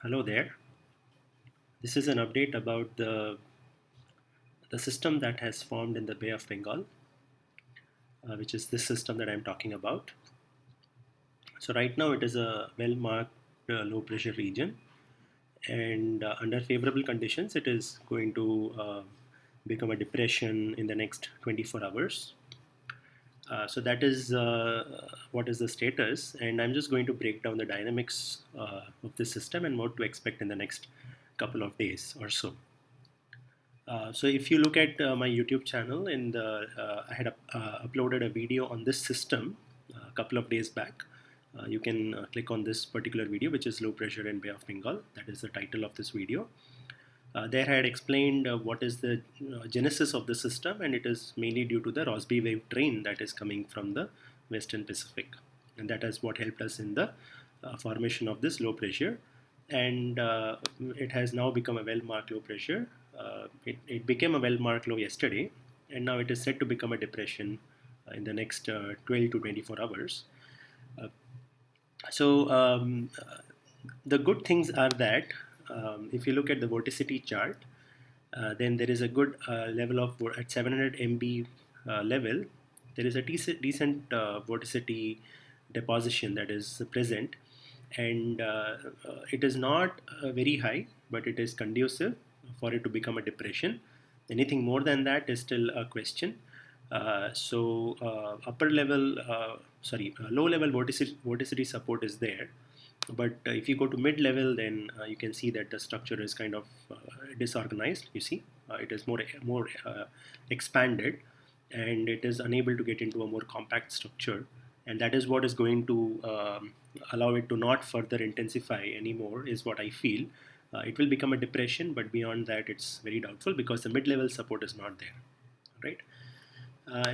Hello there. This is an update about the system that has formed in the Bay of Bengal, which is this system that I'm talking about. So right now it is a well-marked low pressure region, and under favorable conditions, it is going to become a depression in the next 24 hours. So that is what is the status, and I'm just going to break down the dynamics of this system and what to expect in the next couple of days or so. So if you look at my YouTube channel, I had uploaded a video on this system a couple of days back. You can click on this particular video, which is low pressure in Bay of Bengal. That is the title of this video. There I had explained what is the genesis of the system, and it is mainly due to the Rossby wave train that is coming from the Western Pacific, and that is what helped us in the formation of this low pressure. And it has now become a well-marked low pressure. It became a well-marked low yesterday, and now it is set to become a depression in the next 12 to 24 hours. Uh, so the good things are that if you look at the vorticity chart, then there is a good level of at 700 MB level. There is a decent vorticity deposition that is present, and it is not very high, but it is conducive for it to become a depression. Anything more than that is still a question. Low level vorticity support is there, but if you go to mid level, then you can see that the structure is kind of disorganized. You see, it is more expanded, and it is unable to get into a more compact structure, and that is what is going to allow it to not further intensify anymore, is what I feel. It will become a depression, but beyond that, it's very doubtful because the mid-level support is not there, right?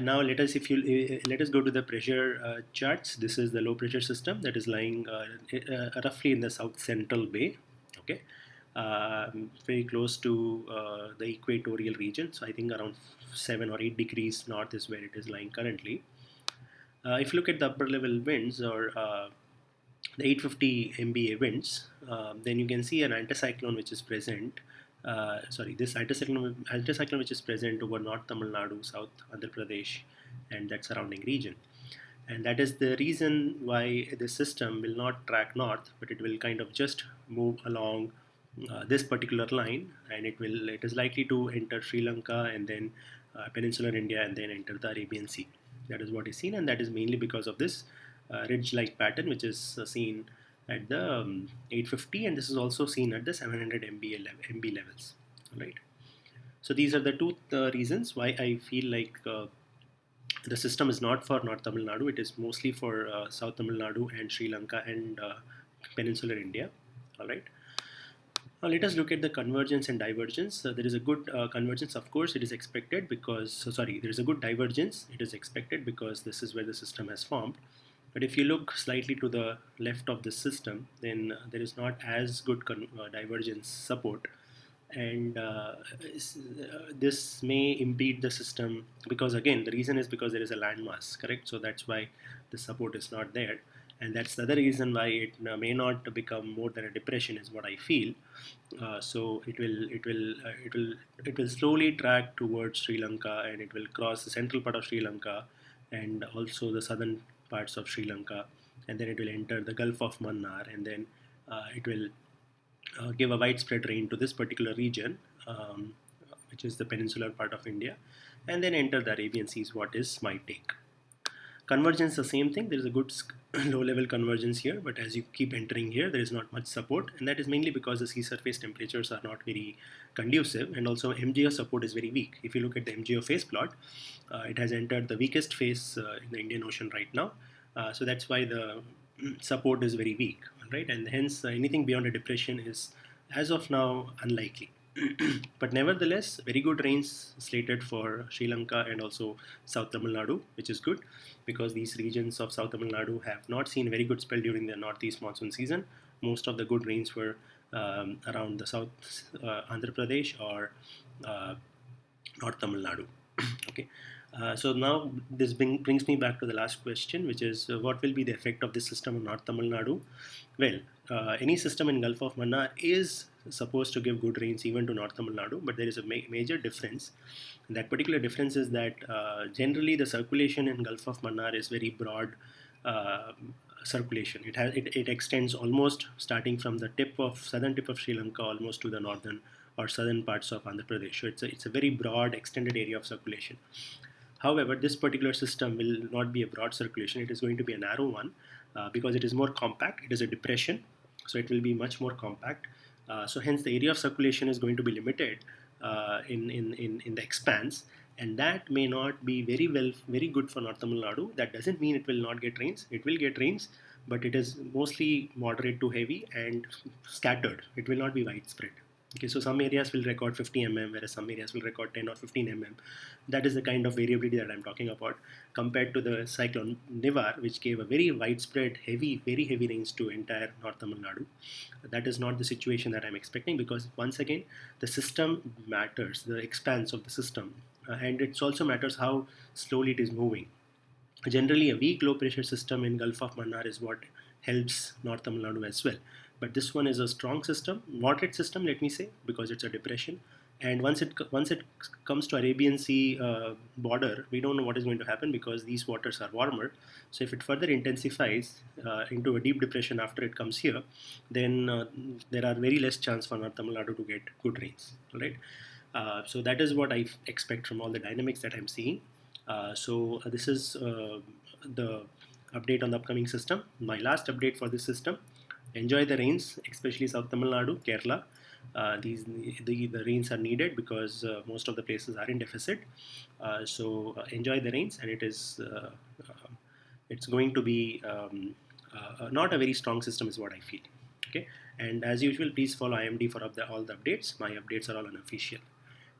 Now let us go to the pressure charts. This is the low pressure system that is lying roughly in the south central bay. Okay, very close to the equatorial region. So I think around 7 or 8 degrees north is where it is lying currently. If you look at the upper level winds, or the 850 MBA winds, then you can see an anticyclone which is present. This anticyclone which is present over North Tamil Nadu, South Andhra Pradesh, and that surrounding region. And that is the reason why the system will not track north, but it will kind of just move along this particular line, and it is likely to enter Sri Lanka and then peninsular India and then enter the Arabian Sea. That is what is seen, and that is mainly because of this ridge-like pattern, which is seen at the 850, and this is also seen at the 700 MB levels. All right. So these are the two reasons why I feel like the system is not for North Tamil Nadu. It is mostly for South Tamil Nadu and Sri Lanka and peninsular India. All right. Now let us look at the convergence and divergence. There is a good convergence, of course, it is expected because, there is a good divergence, it is expected because this is where the system has formed. But if you look slightly to the left of the system, then there is not as good divergence support. And this may impede the system because, again, the reason is because there is a landmass, correct? So that's why the support is not there, and that's the other reason why it may not become more than a depression, is what I feel. So it will slowly track towards Sri Lanka, and it will cross the central part of Sri Lanka and also the southern parts of Sri Lanka, and then it will enter the Gulf of Mannar, and then it will give a widespread rain to this particular region, which is the peninsular part of India, and then enter the Arabian Sea, is what is my take. Convergence, the same thing. There is a good low level convergence here, but as you keep entering here, there is not much support, and that is mainly because the sea surface temperatures are not very conducive, and also MGO support is very weak. If you look at the MGO phase plot, it has entered the weakest phase in the Indian Ocean right now. So that's why the support is very weak, right? And hence anything beyond a depression is, as of now, unlikely. But nevertheless, very good rains slated for Sri Lanka and also South Tamil Nadu, which is good because these regions of South Tamil Nadu have not seen very good spell during the northeast monsoon season. Most of the good rains were around the South Andhra Pradesh or North Tamil Nadu. Okay. So now this brings me back to the last question, which is what will be the effect of this system on North Tamil Nadu? Well, any system in Gulf of Mannar is supposed to give good rains even to North Tamil Nadu, but there is a major difference. That particular difference is that generally the circulation in Gulf of Mannar is very broad uh, circulation. It extends almost starting from the southern tip of Sri Lanka almost to the northern or southern parts of Andhra Pradesh. So it's a very broad extended area of circulation. However, this particular system will not be a broad circulation. It is going to be a narrow one because it is more compact. It is a depression, so it will be much more compact. So hence the area of circulation is going to be limited in the expanse, and that may not be very good for North Tamil Nadu. That doesn't mean it will not get rains. It will get rains, but it is mostly moderate to heavy and scattered. It will not be widespread. Okay, so some areas will record 50 mm, whereas some areas will record 10 or 15 mm. That is the kind of variability that I'm talking about, compared to the cyclone Nivar, which gave a very widespread, very heavy rains to entire North Tamil Nadu. That is not the situation that I'm expecting, because once again, the system matters, the expanse of the system, and it also matters how slowly it is moving. Generally, a weak low pressure system in Gulf of Mannar is what helps North Tamil Nadu as well. But this one is a strong system, moderate system, let me say, because it's a depression. And once it comes to Arabian Sea border, we don't know what is going to happen because these waters are warmer. So if it further intensifies into a deep depression after it comes here, then there are very less chance for North Tamil Nadu to get good rains. Right? So that is what I expect from all the dynamics that I'm seeing. This is the update on the upcoming system. My last update for this system. Enjoy the rains, especially South Tamil Nadu, Kerala. The rains are needed because most of the places are in deficit. Enjoy the rains, and it's going to be not a very strong system, is what I feel. Okay, and as usual, please follow IMD for all the updates. My updates are all unofficial.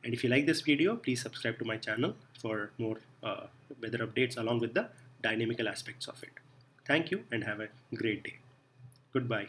And if you like this video, please subscribe to my channel for more weather updates along with the dynamical aspects of it. Thank you and have a great day. Goodbye.